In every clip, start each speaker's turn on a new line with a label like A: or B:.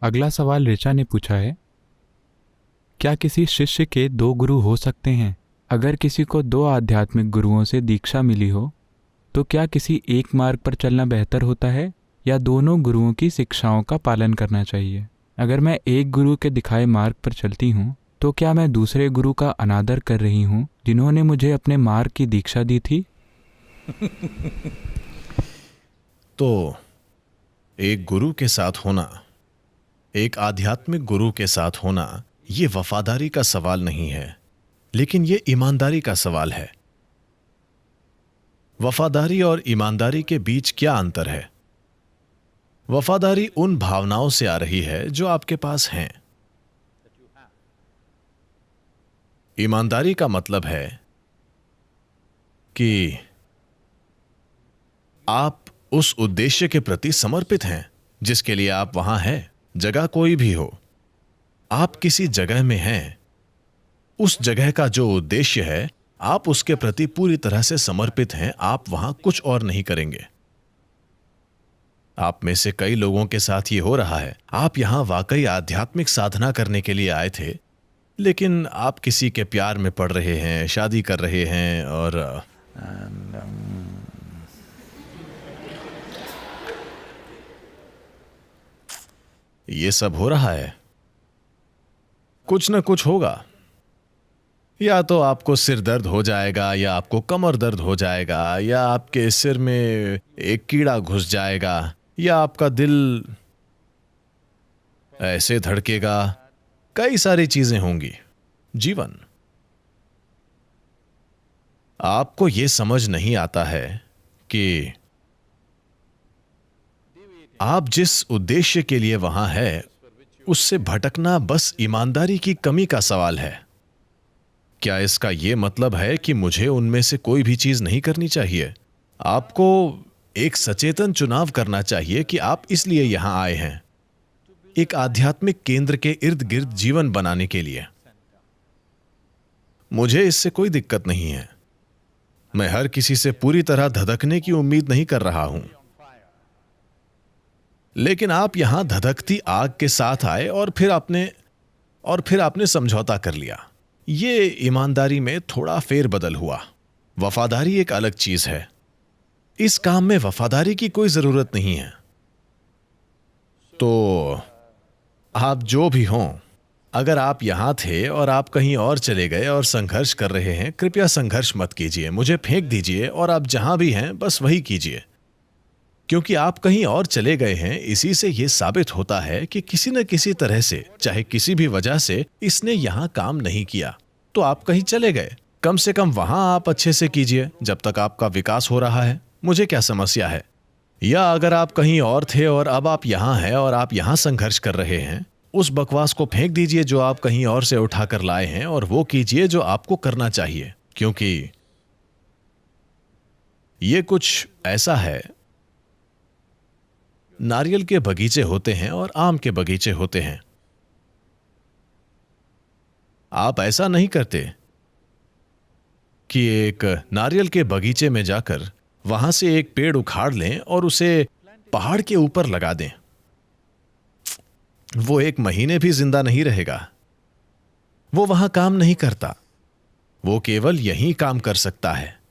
A: अगला सवाल ऋचा ने पूछा है, क्या किसी शिष्य के दो गुरु हो सकते हैं? अगर किसी को दो आध्यात्मिक गुरुओं से दीक्षा मिली हो तो क्या किसी एक मार्ग पर चलना बेहतर होता है या दोनों गुरुओं की शिक्षाओं का पालन करना चाहिए? अगर मैं एक गुरु के दिखाए मार्ग पर चलती हूँ तो क्या मैं दूसरे गुरु का अनादर कर रही हूँ जिन्होंने मुझे अपने मार्ग की दीक्षा दी थी?
B: तो एक गुरु के साथ होना, एक आध्यात्मिक गुरु के साथ होना, ये वफादारी का सवाल नहीं है, लेकिन ये ईमानदारी का सवाल है। वफादारी और ईमानदारी के बीच क्या अंतर है? वफादारी उन भावनाओं से आ रही है जो आपके पास हैं। ईमानदारी का मतलब है कि आप उस उद्देश्य के प्रति समर्पित हैं जिसके लिए आप वहां हैं, जगह कोई भी हो। आप किसी जगह में हैं, उस जगह का जो उद्देश्य है आप उसके प्रति पूरी तरह से समर्पित हैं। आप वहां कुछ और नहीं करेंगे। आप में से कई लोगों के साथ ये हो रहा है। आप यहां वाकई आध्यात्मिक साधना करने के लिए आए थे, लेकिन आप किसी के प्यार में पड़ रहे हैं, शादी कर रहे हैं और ये सब हो रहा है। कुछ न कुछ होगा। या तो आपको सिर दर्द हो जाएगा, या आपको कमर दर्द हो जाएगा, या आपके सिर में एक कीड़ा घुस जाएगा, या आपका दिल ऐसे धड़केगा। कई सारी चीजें होंगी। जीवन, आपको यह समझ नहीं आता है कि आप जिस उद्देश्य के लिए वहां है उससे भटकना बस ईमानदारी की कमी का सवाल है। क्या इसका यह मतलब है कि मुझे उनमें से कोई भी चीज नहीं करनी चाहिए? आपको एक सचेतन चुनाव करना चाहिए कि आप इसलिए यहां आए हैं, एक आध्यात्मिक केंद्र के इर्द गिर्द जीवन बनाने के लिए। मुझे इससे कोई दिक्कत नहीं है। मैं हर किसी से पूरी तरह धधकने की उम्मीद नहीं कर रहा हूं, लेकिन आप यहां धधकती आग के साथ आए और फिर आपने समझौता कर लिया। यह ईमानदारी में थोड़ा फेरबदल हुआ। वफादारी एक अलग चीज है। इस काम में वफादारी की कोई जरूरत नहीं है। तो आप जो भी हों, अगर आप यहां थे और आप कहीं और चले गए और संघर्ष कर रहे हैं, कृपया संघर्ष मत कीजिए। मुझे फेंक दीजिए और आप जहां भी हैं बस वही कीजिए। क्योंकि आप कहीं और चले गए हैं, इसी से यह साबित होता है कि किसी न किसी तरह से, चाहे किसी भी वजह से, इसने यहां काम नहीं किया। तो आप कहीं चले गए। कम से कम वहां आप अच्छे से कीजिए जब तक आपका विकास हो रहा है। मुझे क्या समस्या है? या अगर आप कहीं और थे और अब आप यहां हैं और आप यहां संघर्ष कर रहे हैं, उस बकवास को फेंक दीजिए जो आप कहीं और से उठाकर लाए हैं और वो कीजिए जो आपको करना चाहिए। क्योंकि यह कुछ ऐसा है, नारियल के बगीचे होते हैं और आम के बगीचे होते हैं। आप ऐसा नहीं करते कि एक नारियल के बगीचे में जाकर वहां से एक पेड़ उखाड़ लें और उसे पहाड़ के ऊपर लगा दें। वो 1 महीने भी जिंदा नहीं रहेगा। वो वहां काम नहीं करता। वो केवल यहीं काम कर सकता है।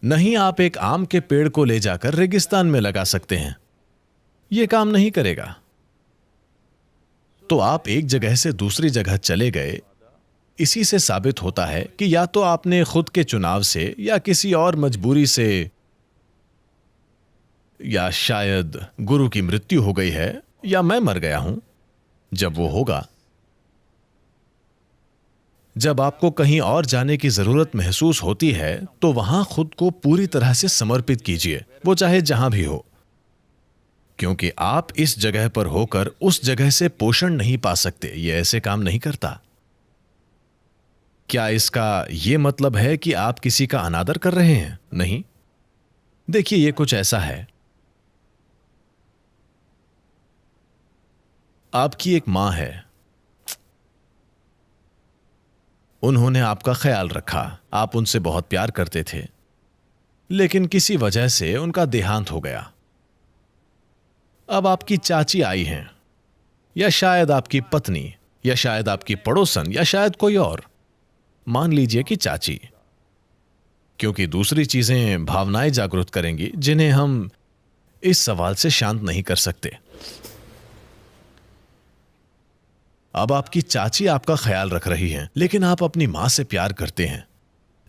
B: नहीं, आप एक आम के पेड़ को ले जाकर रेगिस्तान में लगा सकते हैं। यह काम नहीं करेगा। तो आप एक जगह से दूसरी जगह चले गए। इसी से साबित होता है कि या तो आपने खुद के चुनाव से, या किसी और मजबूरी से, या शायद गुरु की मृत्यु हो गई है, या मैं मर गया हूं। जब वो होगा, जब आपको कहीं और जाने की जरूरत महसूस होती है, तो वहां खुद को पूरी तरह से समर्पित कीजिए, वो चाहे जहां भी हो। क्योंकि आप इस जगह पर होकर उस जगह से पोषण नहीं पा सकते। यह ऐसे काम नहीं करता। क्या इसका यह मतलब है कि आप किसी का अनादर कर रहे हैं? नहीं। देखिए, यह कुछ ऐसा है। आपकी एक मां है। उन्होंने आपका ख्याल रखा। आप उनसे बहुत प्यार करते थे, लेकिन किसी वजह से उनका देहांत हो गया। अब आपकी चाची आई हैं। या शायद आपकी पत्नी, या शायद आपकी पड़ोसन, या शायद कोई और। मान लीजिए कि चाची, क्योंकि दूसरी चीजें भावनाएं जागृत करेंगी जिन्हें हम इस सवाल से शांत नहीं कर सकते। अब आपकी चाची आपका ख्याल रख रही हैं, लेकिन आप अपनी मां से प्यार करते हैं,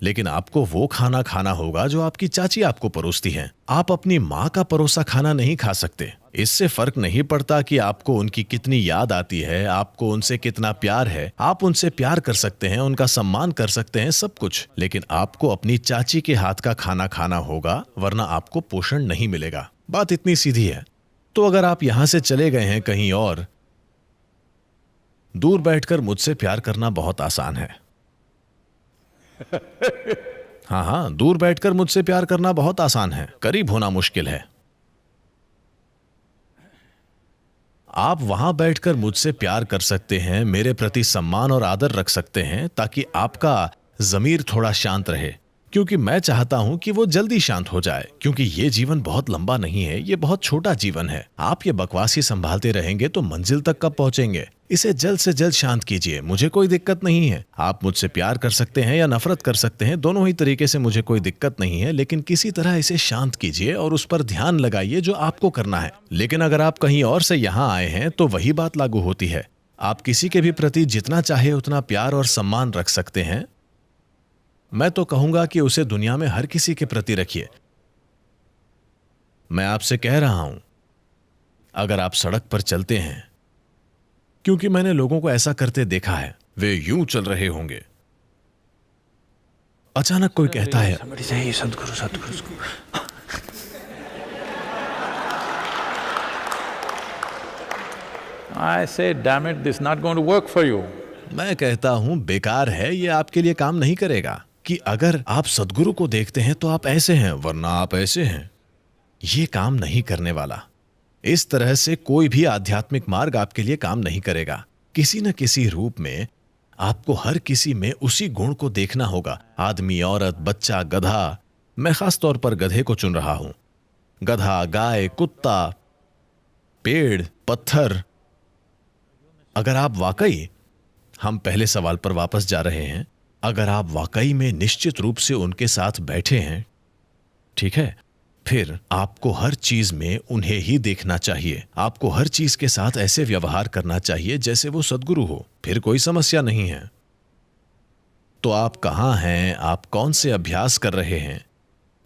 B: लेकिन आपको वो खाना खाना होगा जो आपकी चाची आपको परोसती हैं। आप अपनी मां का परोसा खाना नहीं खा सकते। इससे फर्क नहीं पड़ता कि आपको उनकी कितनी याद आती है, आपको उनसे कितना प्यार है। आप उनसे प्यार कर सकते हैं, उनका सम्मान कर सकते हैं, सब कुछ, लेकिन आपको अपनी चाची के हाथ का खाना खाना होगा, वरना आपको पोषण नहीं मिलेगा। बात इतनी सीधी है। तो अगर आप यहां से चले गए हैं कहीं और, दूर बैठकर मुझसे प्यार करना बहुत आसान है। हाँ, दूर बैठकर मुझसे प्यार करना बहुत आसान है, करीब होना मुश्किल है। आप वहां बैठकर मुझसे प्यार कर सकते हैं, मेरे प्रति सम्मान और आदर रख सकते हैं, ताकि आपका ज़मीर थोड़ा शांत रहे, क्योंकि मैं चाहता हूं कि वो जल्दी शांत हो जाए, क्योंकि ये जीवन बहुत लंबा नहीं है, ये बहुत छोटा जीवन है। आप ये बकवास ही संभालते रहेंगे तो मंजिल तक कब पहुंचेंगे? इसे जल्द से जल्द शांत कीजिए। मुझे कोई दिक्कत नहीं है। आप मुझसे प्यार कर सकते हैं या नफरत कर सकते हैं, दोनों ही तरीके से मुझे कोई दिक्कत नहीं है, लेकिन किसी तरह इसे शांत कीजिए और उस पर ध्यान लगाइए जो आपको करना है। लेकिन अगर आप कहीं और से यहाँ आए हैं तो वही बात लागू होती है। आप किसी के भी प्रति जितना चाहे उतना प्यार और सम्मान रख सकते हैं। मैं तो कहूंगा कि उसे दुनिया में हर किसी के प्रति रखिए। मैं आपसे कह रहा हूं, अगर आप सड़क पर चलते हैं, क्योंकि मैंने लोगों को ऐसा करते देखा है, वे यूं चल रहे होंगे, अचानक कोई कहता है,
C: सदगुरु सदगुरु। I say, damn it, this not going to work for you.
B: मैं कहता हूं बेकार है, ये आपके लिए काम नहीं करेगा। कि अगर आप सदगुरु को देखते हैं तो आप ऐसे हैं, वरना आप ऐसे हैं, ये काम नहीं करने वाला। इस तरह से कोई भी आध्यात्मिक मार्ग आपके लिए काम नहीं करेगा। किसी न किसी रूप में आपको हर किसी में उसी गुण को देखना होगा। आदमी, औरत, बच्चा, गधा। मैं खास तौर पर गधे को चुन रहा हूं। गधा, गाय, कुत्ता, पेड़, पत्थर। अगर आप वाकई, हम पहले सवाल पर वापस जा रहे हैं, अगर आप वाकई में निश्चित रूप से उनके साथ बैठे हैं, ठीक है, फिर आपको हर चीज में उन्हें ही देखना चाहिए। आपको हर चीज के साथ ऐसे व्यवहार करना चाहिए जैसे वो सदगुरु हो। फिर कोई समस्या नहीं है। तो आप कहां हैं, आप कौन से अभ्यास कर रहे हैं?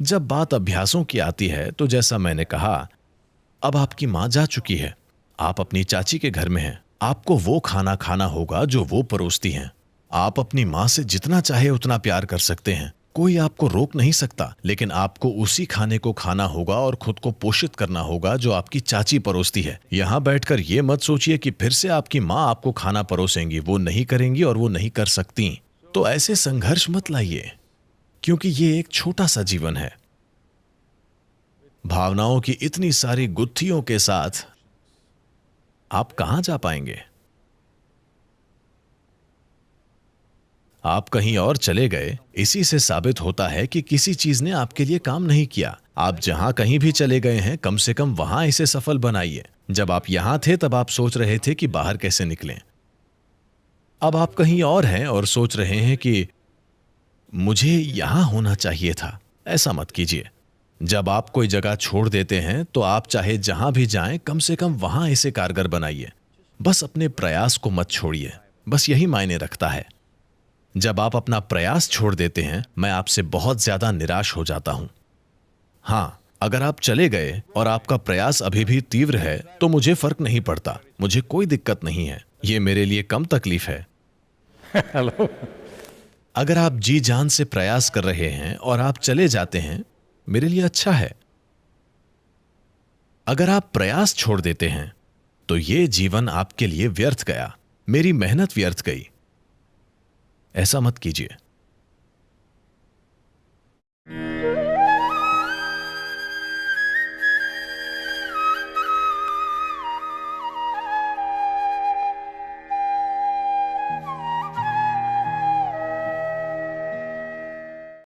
B: जब बात अभ्यासों की आती है तो जैसा मैंने कहा, अब आपकी मां जा चुकी है, आप अपनी चाची के घर में हैं। आपको वो खाना खाना होगा जो वो परोसती हैं। आप अपनी मां से जितना चाहे उतना प्यार कर सकते हैं, कोई आपको रोक नहीं सकता, लेकिन आपको उसी खाने को खाना होगा और खुद को पोषित करना होगा जो आपकी चाची परोसती है। यहां बैठकर ये मत सोचिए कि फिर से आपकी मां आपको खाना परोसेंगी। वो नहीं करेंगी और वो नहीं कर सकती। तो ऐसे संघर्ष मत लाइए, क्योंकि ये एक छोटा सा जीवन है। भावनाओं की इतनी सारी गुत्थियों के साथ आप कहां जा पाएंगे? आप कहीं और चले गए, इसी से साबित होता है कि किसी चीज ने आपके लिए काम नहीं किया। आप जहां कहीं भी चले गए हैं, कम से कम वहां इसे सफल बनाइए। जब आप यहां थे तब आप सोच रहे थे कि बाहर कैसे निकलें। अब आप कहीं और हैं और सोच रहे हैं कि मुझे यहां होना चाहिए था। ऐसा मत कीजिए। जब आप कोई जगह छोड़ देते हैं तो आप चाहे जहां भी जाएं, कम से कम वहां इसे कारगर बनाइए। बस अपने प्रयास को मत छोड़िए। बस यही मायने रखता है। जब आप अपना प्रयास छोड़ देते हैं, मैं आपसे बहुत ज्यादा निराश हो जाता हूं। हां, अगर आप चले गए और आपका प्रयास अभी भी तीव्र है तो मुझे फर्क नहीं पड़ता। मुझे कोई दिक्कत नहीं है। ये मेरे लिए कम तकलीफ है।
C: हेलो।
B: अगर आप जी जान से प्रयास कर रहे हैं और आप चले जाते हैं, मेरे लिए अच्छा है। अगर आप प्रयास छोड़ देते हैं तो ये जीवन आपके लिए व्यर्थ गया। मेरी मेहनत व्यर्थ गई। ऐसा मत कीजिए।